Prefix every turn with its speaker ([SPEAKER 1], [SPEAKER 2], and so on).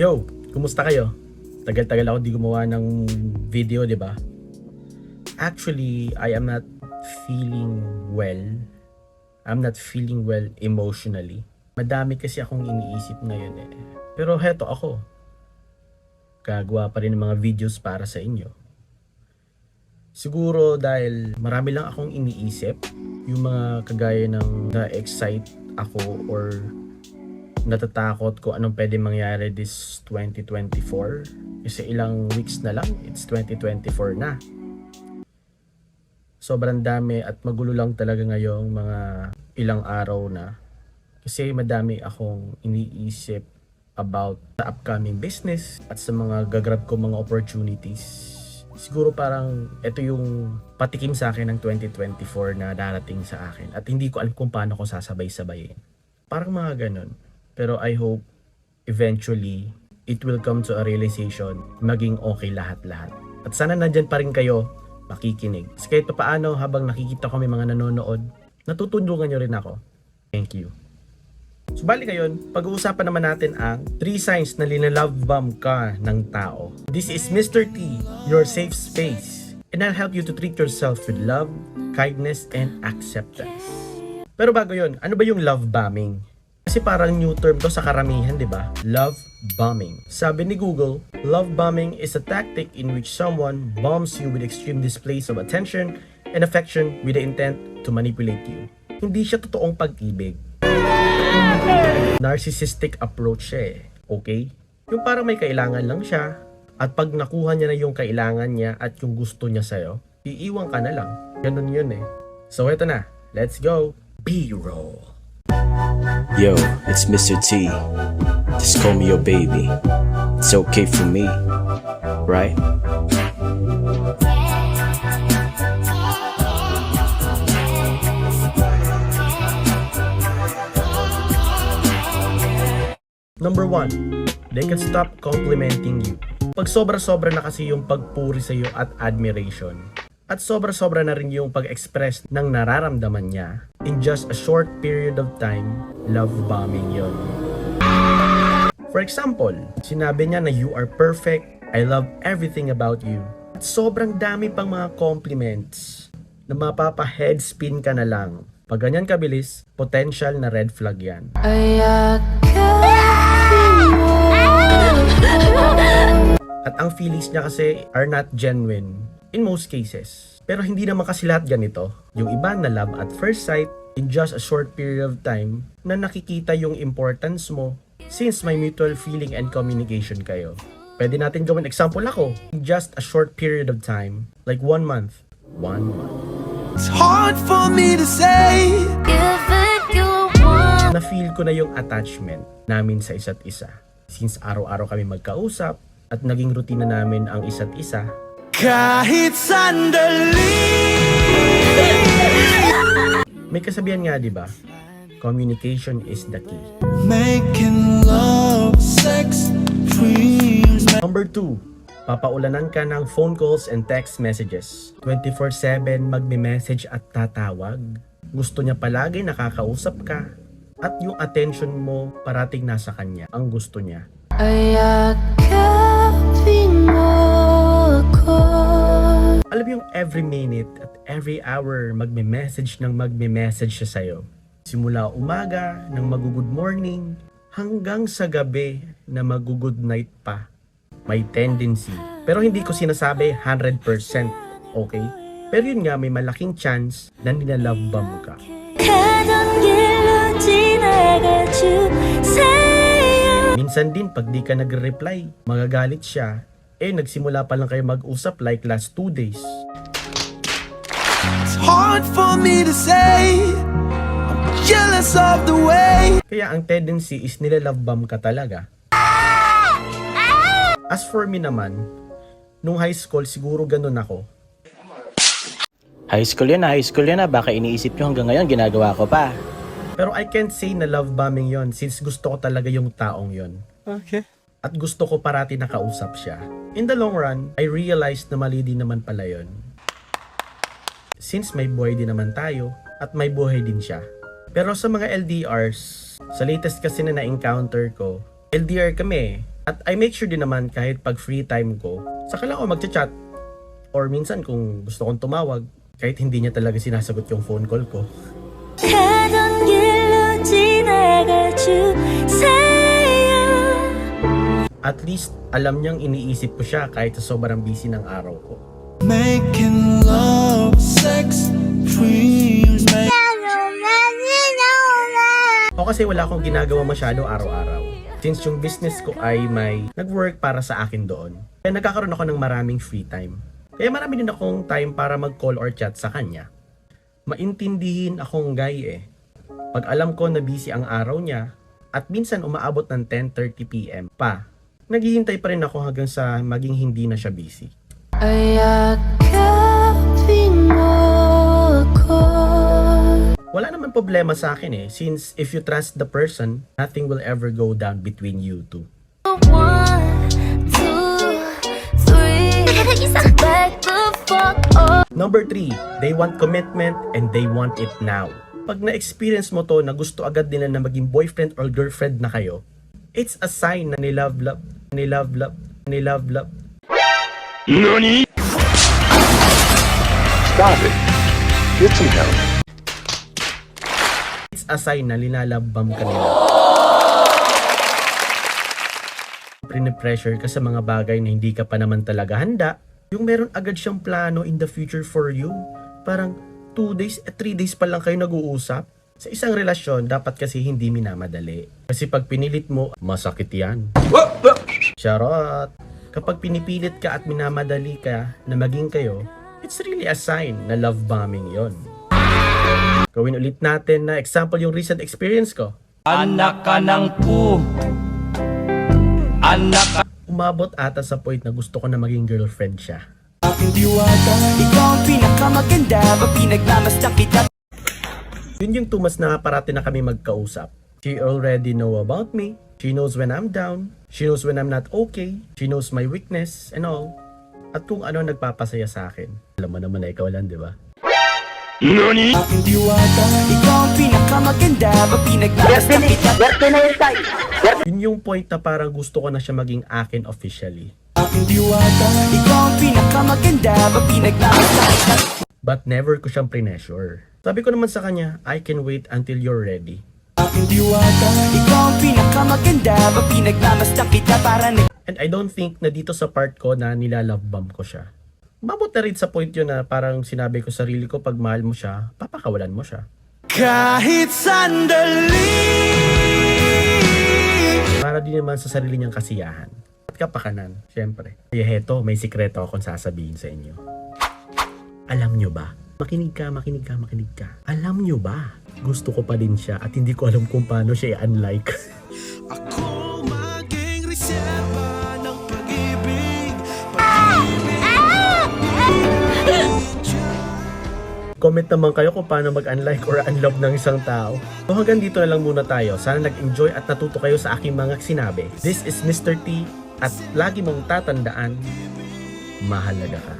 [SPEAKER 1] Yo, kumusta kayo? Tagal-tagal ako di gumawa ng video, di ba? Actually, I am not feeling well. I'm not feeling well emotionally. Madami kasi akong iniisip ngayon eh. Pero heto ako. Gagawa pa rin ng mga videos para sa inyo. Siguro dahil marami lang akong iniisip, yung mga kagaya ng na-excite ako or natatakot ko anong pwede mangyari this 2024. Kasi ilang weeks na lang, it's 2024 na. Sobrang dami at magulo lang talaga ngayong mga ilang araw na. Kasi madami akong iniisip about the upcoming business at sa mga gagrab ko mga opportunities. Siguro parang ito yung patikim sa akin ng 2024 na darating sa akin at hindi ko alam kung paano ko sasabay-sabayin. Parang mga ganun. Pero I hope eventually it will come to a realization maging okay lahat-lahat. At sana nandyan pa rin kayo makikinig. Kasi kahit paano habang nakikita ko may mga nanonood, natutulungan nyo rin ako. Thank you. So bali ngayon, pag-uusapan naman natin ang 3 signs na linalove bomb ka ng tao. This is Mr. T, your safe space. And I'll help you to treat yourself with love, kindness, and acceptance. Pero bago yun, ano ba yung love bombing? Kasi parang new term to sa karamihan, di ba? Love bombing. Sabi ni Google, love bombing is a tactic in which someone bombs you with extreme displays of attention and affection with the intent to manipulate you. Hindi siya totoong pag-ibig. Narcissistic approach siya eh. Okay? Yung parang may kailangan lang siya at pag nakuha niya na yung kailangan niya at yung gusto niya sa'yo, iiwan ka na lang. Ganun yun eh. So eto na. Let's go. B-roll.
[SPEAKER 2] Yo, it's Mr. T. Just call me your baby. It's okay for me, right?
[SPEAKER 1] Number 1, they can stop complimenting you. Pag sobra-sobra na kasi yung pagpuri sa'yo at admiration. At sobra-sobra na rin yung pag-express ng nararamdaman niya. In just a short period of time, love bombing yon. For example, sinabi niya na you are perfect, I love everything about you. At sobrang dami pang mga compliments na mapapa-headspin ka na lang. Pag ganyan kabilis, potential na red flag yan. At ang feelings niya kasi are not genuine in most cases. Pero hindi naman kasi lahat ganito. Yung iba na love at first sight in just a short period of time na nakikita yung importance mo since may mutual feeling and communication kayo. Pwede natin gawin example ako. In just a short period of time, like 1 month. 1 month.
[SPEAKER 3] It's hard for me to say.
[SPEAKER 1] Na-feel ko na yung attachment namin sa isa't isa. Since araw-araw kami magkausap at naging rutina namin ang isa't isa.
[SPEAKER 3] Kahit sandali.
[SPEAKER 1] May kasabihan nga, di ba? Communication is the key.
[SPEAKER 3] Making love, sex, dreams.
[SPEAKER 1] Number 2, papaulanan ka ng phone calls and text messages. 24/7 magme-message at tatawag. Gusto niya palagi nakakausap ka. At yung attention mo parating nasa kanya. Ang gusto niya. Alam mo yung every minute at every hour magme-message siya sa'yo. Simula umaga ng mag-good morning hanggang sa gabi na mag-good night pa. May tendency. Pero hindi ko sinasabi 100%, okay? Pero yun nga, may malaking chance na nilalove bomb ka. Minsan din pag di ka nagre-reply, magagalit siya. Nagsimula pa lang kayo mag-usap like last 2 days.
[SPEAKER 3] It's hard for me to say. I'm jealous of the way.
[SPEAKER 1] Kaya ang tendency is nilalove bomb ka talaga. As for me naman, nung high school siguro ganun ako.
[SPEAKER 2] High school yan na. Baka iniisip nyo hanggang ngayon ginagawa ko pa.
[SPEAKER 1] Pero I can't say na love bombing yon since gusto ko talaga yung taong yon.
[SPEAKER 2] Okay.
[SPEAKER 1] At gusto ko parati nakausap siya. In the long run, I realized na mali din naman pala yon. Since may buhay din naman tayo, at may buhay din siya. Pero sa mga LDRs, sa latest kasi na na-encounter ko, LDR kami, At I make sure din naman kahit pag free time ko, saka lang ako magchat-chat. Or minsan kung gusto kong tumawag, kahit hindi niya talaga sinasagot yung phone call ko.
[SPEAKER 4] 가던 길로 지나갈 주세요.
[SPEAKER 1] At least, alam niyang iniisip ko siya kahit sa sobrang busy ng araw ko.
[SPEAKER 3] Making love, sex, dreams,
[SPEAKER 1] O kasi wala akong ginagawa masyado araw-araw. Since yung business ko ay may nag-work para sa akin doon. Kaya nagkakaroon ako ng maraming free time. Kaya marami din akong time para mag-call or chat sa kanya. Maintindihin akong guy eh. Pag alam ko na busy ang araw niya, at minsan umaabot ng 10:30 PM pa, naghihintay pa rin ako hanggang sa maging hindi na siya busy.
[SPEAKER 4] Ayakapin mo ako.
[SPEAKER 1] Wala naman problema sa akin eh, since if you trust the person, nothing will ever go down between you two.
[SPEAKER 4] 1, 2, 3 back the fuck up.
[SPEAKER 1] Number 3, they want commitment and they want it now. Pag na-experience mo to na gusto agad nila na maging boyfriend or girlfriend na kayo, it's a sign na nilove.
[SPEAKER 5] Stop it. Get some help.
[SPEAKER 1] It's a sign na linalabam ka nila. Pressure ka sa mga bagay na hindi ka pa naman talaga handa. Yung meron agad siyang plano in the future for you. Parang 2 days at 3 days pa lang kayo nag-uusap. Sa isang relasyon, dapat kasi hindi minamadali. Kasi pag pinilit mo, masakit yan. Charot! Kapag pinipilit ka at minamadali ka na maging kayo, it's really a sign na love bombing yon. Gawin ulit natin na example yung recent experience ko.
[SPEAKER 6] Anak ka ng pu. Anak ka.
[SPEAKER 1] Umabot ata sa point na gusto ko na maging girlfriend siya.
[SPEAKER 3] aking diwata. Ikaw ang pinakamaganda, pinagmamasdan kita.
[SPEAKER 1] Yun yung tumas na parati na kami magkausap. She already know about me. She knows when I'm down. She knows when I'm not okay. She knows my weakness and all. At kung ano nagpapasaya sa akin. Alam mo naman na ikaw lang, di ba?
[SPEAKER 3] Aking diwata. Ikaw ang pinakamaganda, pinagmamasdan kita.
[SPEAKER 1] Yun yung point na parang gusto ko na siya maging akin officially.
[SPEAKER 3] Aking diwata. Ikaw ang pinakamaganda, pinagmamasdan kita.
[SPEAKER 1] But never ko siyang pressure. Sabi ko naman sa kanya, I can wait until you're ready.
[SPEAKER 3] Aking diwata. Ikaw ang pinakamaganda, pinagmamasdan kita para
[SPEAKER 1] And I don't think na dito sa part ko na nilalove bomb ko siya. Mabot na rin sa point yun na parang sinabi ko sa sarili ko, pag mahal mo siya, papakawalan mo siya.
[SPEAKER 3] kahit sandali.
[SPEAKER 1] Para din naman sa sarili niyang kasiyahan. At kapakanan, syempre. Kaya heto, may sikreto akong sasabihin sa inyo. Alam nyo ba? Makinig ka. Alam nyo ba? Gusto ko pa din siya at hindi ko alam kung paano siya i-unlike.
[SPEAKER 3] Ako maging reserva ng pag-ibig.
[SPEAKER 1] Comment naman kayo kung paano mag-unlike or unlove ng isang tao. So hanggang dito na lang muna tayo. Sana nag-enjoy at natuto kayo sa aking mga sinabi. This is Mr. T at lagi mong tatandaan, mahalaga ka.